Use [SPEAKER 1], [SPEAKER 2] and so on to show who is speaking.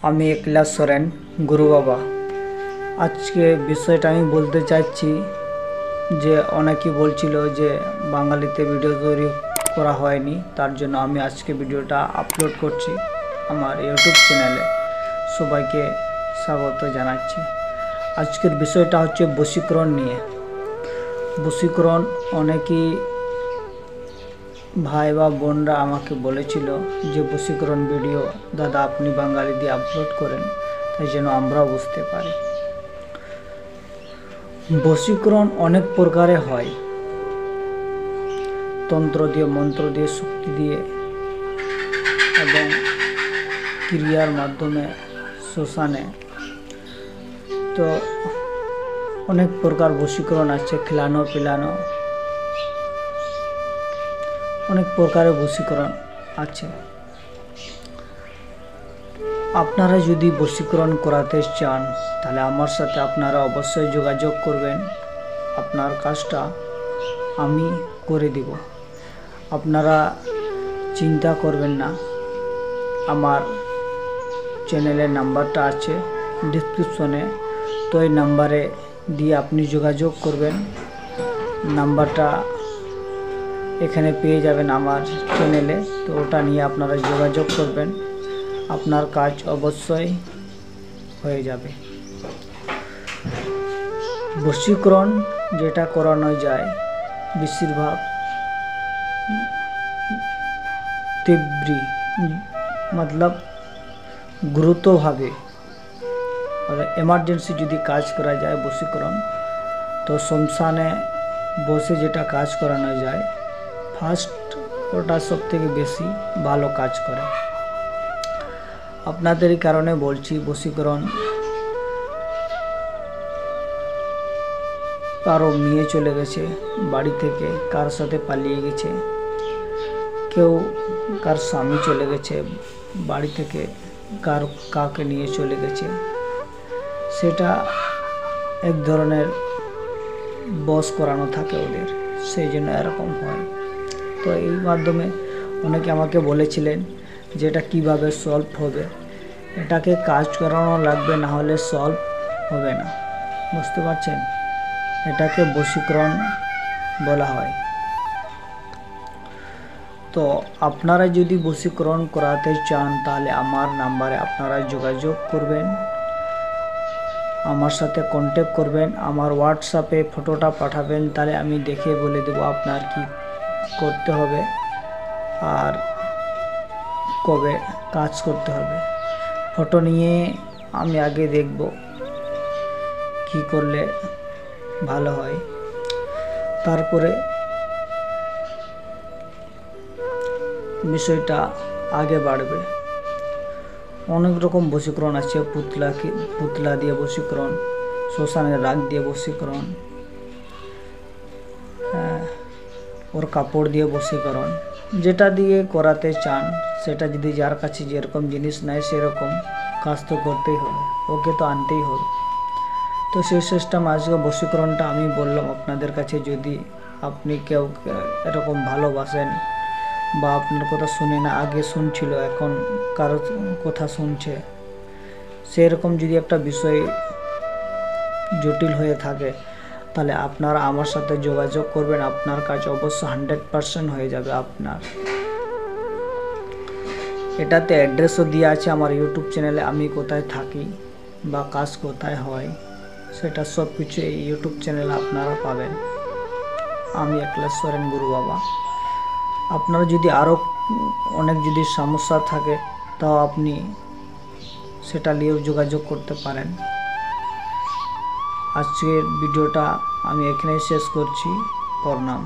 [SPEAKER 1] আমি একলা সোরেন গুরু বাবা। আজকে বিষয়টা আমি বলতে চাইছি যে অনেকেই বলছিল যে বাঙালিতে ভিডিও তৈরি করা হয়নি, তার জন্য আমি আজকে ভিডিওটা আপলোড করছি আমার ইউটিউব চ্যানেলে। সবাইকে স্বাগত জানাচ্ছি। আজকের বিষয়টা হচ্ছে বশীকরণ নিয়ে। বশীকরণ অনেকেই ভাই বা বোনরা আমাকে বলেছিল যে বশীকরণ ভিডিও দাদা আপনি বাঙালি দিয়ে আপলোড করেন, তাই যেন আমরাও বুঝতে পারি। বশীকরণ অনেক প্রকারে হয়, তন্ত্র দিয়ে, মন্ত্র দিয়ে, শক্তি দিয়ে এবং ক্রিয়ার মাধ্যমে, শ্মশানে। তো অনেক প্রকার বশীকরণ আছে, খেলানো পিলানো, অনেক প্রকারের বশীকরণ আছে। আপনারা যদি বশীকরণ করাতে চান তাহলে আমার সাথে আপনারা অবশ্যই যোগাযোগ করবেন। আপনার কাজটা আমি করে দিব, আপনারা চিন্তা করবেন না। আমার চ্যানেলের নাম্বারটা আছে ডিসক্রিপশনে, তো এই নাম্বারে দিয়ে আপনি যোগাযোগ করবেন। নাম্বারটা এখানে পেয়ে যাবেন আমার চ্যানেলে, তো ওটা নিয়ে আপনারা যোগাযোগ করবেন, আপনার কাজ অবশ্যই হয়ে যাবে। বশীকরণ যেটা করানো যায় বেশিরভাগ তীব্র মতলব গুরুত্বভাবে, এমার্জেন্সি যদি কাজ করা যায় বশীকরণ, তো শ্মশানে বসে যেটা কাজ করানো যায় ফার্স্ট, ওটা সব থেকে বেশি ভালো কাজ করে। আপনাদের এই কারণে বলছি, বশীকরণ কারো মেয়ে চলে গেছে বাড়ি থেকে, কার সাথে পালিয়ে গেছে, কেউ কার স্বামী চলে গেছে বাড়ি থেকে, কার কাকে নিয়ে চলে গেছে, সেটা এক ধরনের বশ করানো থাকে ওদের, সেই জন্য এরকম হয়। তো এই মাধ্যমে অনেকে আমাকে বলেছিলেন যে এটা কীভাবে সলভ হবে। এটাকে কাজ করানো লাগবে, না হলে সলভ হবে না, বুঝতে পারছেন? এটাকে বশীকরণ বলা হয়। তো আপনারা যদি বশীকরণ করাতে চান তাহলে আমার নাম্বারে আপনারা যোগাযোগ করবেন, আমার সাথে কন্ট্যাক্ট করবেন, আমার হোয়াটসঅ্যাপে ফটোটা পাঠাবেন, তাহলে আমি দেখে বলে দেব আপনার কি করতে হবে আর কবে কাজ করতে হবে। ফটো নিয়ে আমি আগে দেখব কি করলে ভালো হয়, তারপরে বিষয়টা আগে বাড়বে। অনেক রকম বশীকরণ আছে, পুতলা দিয়ে বশীকরণ, শ্মশানের রাগ দিয়ে বশীকরণ, ওর কাপড় দিয়ে বশীকরণ। যেটা দিয়ে করাতে চান সেটা, যদি যার কাছে যেরকম জিনিস নাই সেরকম কাজ তো করতেই হবে, ওকে তো আনতেই হবে। তো সেই সিস্টেম আজকে বশীকরণটা আমি বললাম আপনাদের কাছে। যদি আপনি কেউ এরকম ভালোবাসেন বা আপনার কথা শুনে না, আগে শুনছিল এখন কারো কথা শুনছে, সেরকম যদি একটা বিষয় জটিল হয়ে থাকে তাহলে আপনারা আমার সাথে যোগাযোগ করবেন, আপনার কাজ অবশ্য 100% হয়ে যাবে আপনার। এটাতে অ্যাড্রেসও দেওয়া আছে আমার ইউটিউব চ্যানেলে, আমি কোথায় থাকি বা কাজ কোথায় হয় সেটা সব কিছু এই ইউটিউব চ্যানেলে আপনারা পাবেন। আমি একলা সোরেন গুরু বাবা। আপনারা যদি আরও অনেক যদি সমস্যা থাকে তাও আপনি সেটা নিয়েও যোগাযোগ করতে পারেন। আজকের ভিডিওটা আমি এখানেই শেষ করছি। প্রণাম।